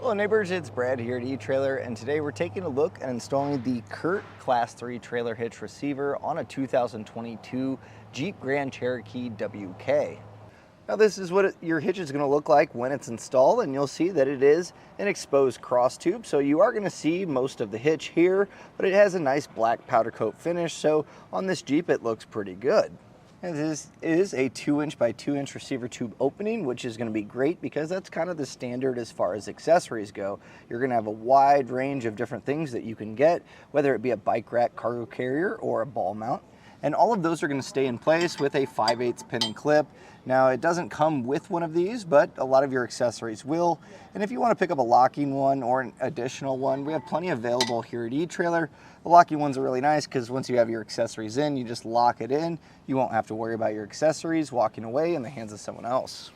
Hello neighbors, it's Brad here at eTrailer, and today we're taking a look at installing the Curt Class 3 Trailer Hitch Receiver on a 2022 Jeep Grand Cherokee WK. Now this is what your hitch is going to look like when it's installed, and you'll see that it is an exposed cross tube, so you are going to see most of the hitch here, but it has a nice black powder coat finish, so on this Jeep it looks pretty good. And this is a 2" by 2" receiver tube opening, which is going to be great because that's kind of the standard as far as accessories go. You're going to have a wide range of different things that you can get, whether it be a bike rack cargo carrier or a ball mount. And all of those are going to stay in place with a 5/8 pin and clip. Now it doesn't come with one of these, but a lot of your accessories will. And if you want to pick up a locking one or an additional one, we have plenty available here at eTrailer. The locking ones are really nice because once you have your accessories in, you just lock it in. You won't have to worry about your accessories walking away in the hands of someone else.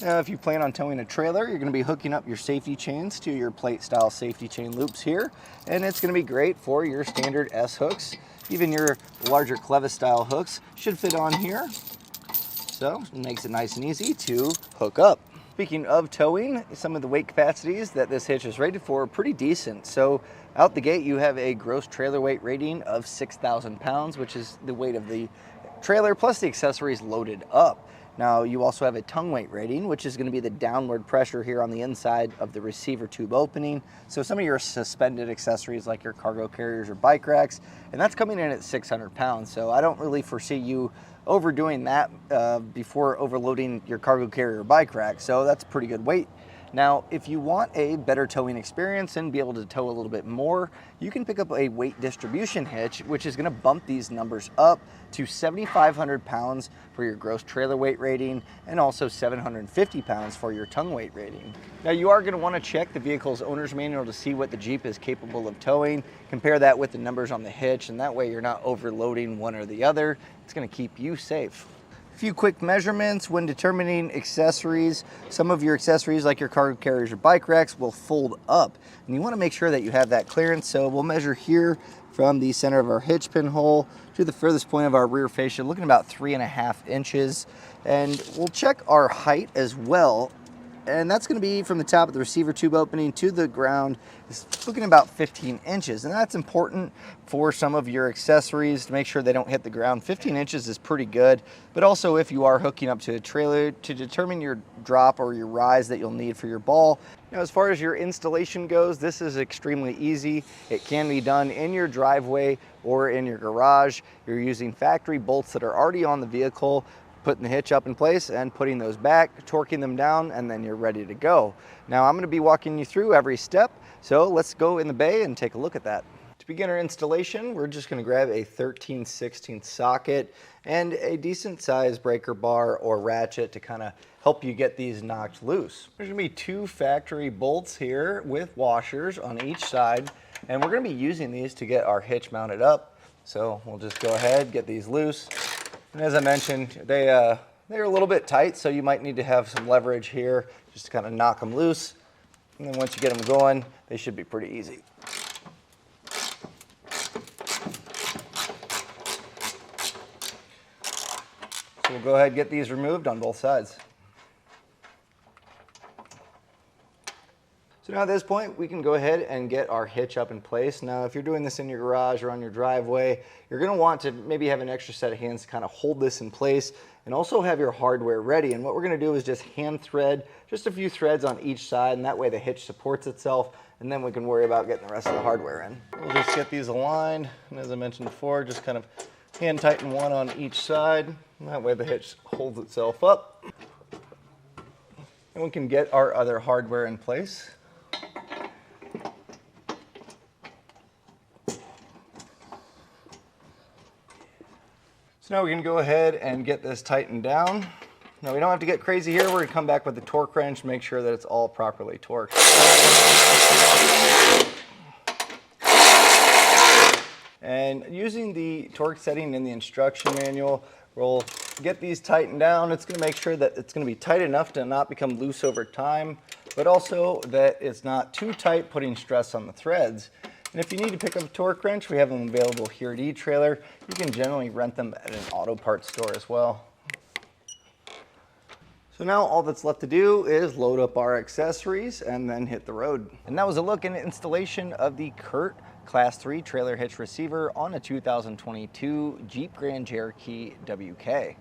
Now, if you plan on towing a trailer, you're going to be hooking up your safety chains to your plate style safety chain loops here. And it's going to be great for your standard S hooks. Even your larger clevis style hooks should fit on here. So it makes it nice and easy to hook up. Speaking of towing, some of the weight capacities that this hitch is rated for are pretty decent. So out the gate, you have a gross trailer weight rating of 6,000 pounds, which is the weight of the trailer plus the accessories loaded up. Now you also have a tongue weight rating, which is going to be the downward pressure here on the inside of the receiver tube opening. So some of your suspended accessories like your cargo carriers or bike racks, and that's coming in at 600 pounds. So I don't really foresee you overdoing that before overloading your cargo carrier or bike rack. So that's a pretty good weight. Now, if you want a better towing experience and be able to tow a little bit more, you can pick up a weight distribution hitch, which is going to bump these numbers up to 7,500 pounds for your gross trailer weight rating and also 750 pounds for your tongue weight rating. Now, you are going to want to check the vehicle's owner's manual to see what the Jeep is capable of towing. Compare that with the numbers on the hitch, and that way you're not overloading one or the other. It's going to keep you safe. A few quick measurements when determining accessories. Some of your accessories like your cargo carriers or bike racks will fold up, and you want to make sure that you have that clearance. So we'll measure here from the center of our hitch pin hole to the furthest point of our rear fascia, looking about 3.5 inches. And we'll check our height as well. And that's going to be from the top of the receiver tube opening to the ground. It's looking about 15 inches. And that's important for some of your accessories to make sure they don't hit the ground. 15 inches is pretty good. But also if you are hooking up to a trailer to determine your drop or your rise that you'll need for your ball. Now, as far as your installation goes, this is extremely easy. It can be done in your driveway or in your garage. You're using factory bolts that are already on the vehicle, putting the hitch up in place and putting those back, torquing them down, and then you're ready to go. Now I'm going to be walking you through every step, so let's go in the bay and take a look at that. To begin our installation, we're just going to grab a 13/16 socket and a decent size breaker bar or ratchet to kind of help you get these knocked loose. There's going to be 2 factory bolts here with washers on each side, and we're going to be using these to get our hitch mounted up. So we'll just go ahead, get these loose. And as I mentioned, they're a little bit tight, so you might need to have some leverage here just to kind of knock them loose. And then once you get them going, they should be pretty easy. So we'll go ahead and get these removed on both sides. So now at this point, we can go ahead and get our hitch up in place. Now, if you're doing this in your garage or on your driveway, you're going to want to maybe have an extra set of hands to kind of hold this in place and also have your hardware ready. And what we're going to do is just hand thread just a few threads on each side, and that way the hitch supports itself, and then we can worry about getting the rest of the hardware in. We'll just get these aligned, and as I mentioned before, just kind of hand tighten one on each side, and that way the hitch holds itself up. And we can get our other hardware in place. So now we can go ahead and get this tightened down. Now we don't have to get crazy here. We're going to come back with the torque wrench, make sure that it's all properly torqued. And using the torque setting in the instruction manual, we'll get these tightened down. It's going to make sure that it's going to be tight enough to not become loose over time, but also that it's not too tight, putting stress on the threads. And if you need to pick up a torque wrench, we have them available here at eTrailer. You can generally rent them at an auto parts store as well. So now all that's left to do is load up our accessories and then hit the road. And that was a look and installation of the Curt Class 3 Trailer Hitch Receiver on a 2022 Jeep Grand Cherokee WK.